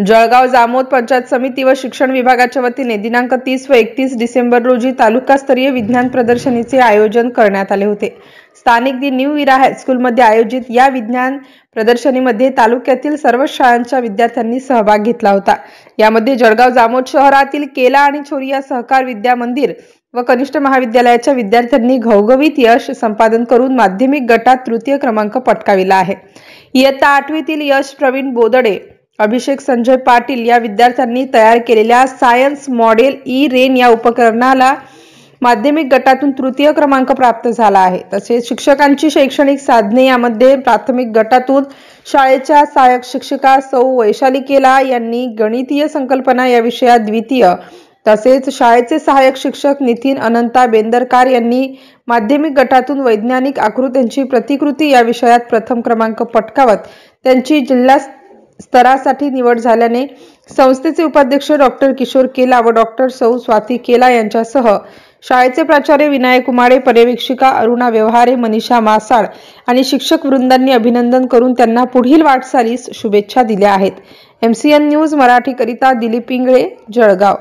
जळगाव जामोद पंचायत समिती व शिक्षण विभागाच्या वतीने दिनांक 30 व 31 डिसेंबर रोजी तालुकास्तरीय विज्ञान प्रदर्शनीचे आयोजन करण्यात आले होते। स्थानिक दी न्यू इरा हायस्कूलमध्ये आयोजित या विज्ञान प्रदर्शनीमध्ये तालुक्यातील सर्व शाळांच्या विद्यार्थ्यांनी सहभाग घेतला होता। यामध्ये जळगाव जामोद शहरातील केला आणि छोरिया सहकार विद्या मंदिर व कनिष्ठ महाविद्यालयाच्या विद्यार्थ्यांनी घवघवीत यश संपादन करून माध्यमिक गटात तृतीय क्रमांक पटकाविला आहे। इयत्ता 8वीतील यश प्रवीण बोदडे, अभिषेक संजय पाटील या विद्यार्थ्यांनी तयार केलेल्या सायन्स मॉडेल ई-रेन या उपकरणाला माध्यमिक गटातून तृतीय क्रमांक प्राप्त झाला आहे। तसेच शिक्षकांची शैक्षणिक साधने यामध्ये प्राथमिक गटातून शाळेच्या सहाय्यक शिक्षिका सौ वैशाली केला यांनी गणितीय संकल्पना या विषयात द्वितीय, तसेच शाळेचे सहाय्यक शिक्षक नितीन अनंता बेंदरकार यांनी माध्यमिक गटातून वैज्ञानिक आकृत्यांची प्रतिकृती या विषयात प्रथम क्रमांक पटकावत त्यांची जिल्हा स्तरासाठी निवड झाल्याने संस्थेचे उपाध्यक्ष डॉक्टर किशोर केला व डॉक्टर सौ स्वाती केला यांच्यासह शाळेचे प्राचार्य विनायक उमाडे, पर्यवेक्षिका अरुणा व्यवहारे, मनीषा मासाळ आणि शिक्षक वृंदांनी अभिनंदन करून त्यांना पुढील वाटचालीस शुभेच्छा दिल्या आहेत। MCN न्यूज मराठी करिता दिलीप इंगळे, जळगाव।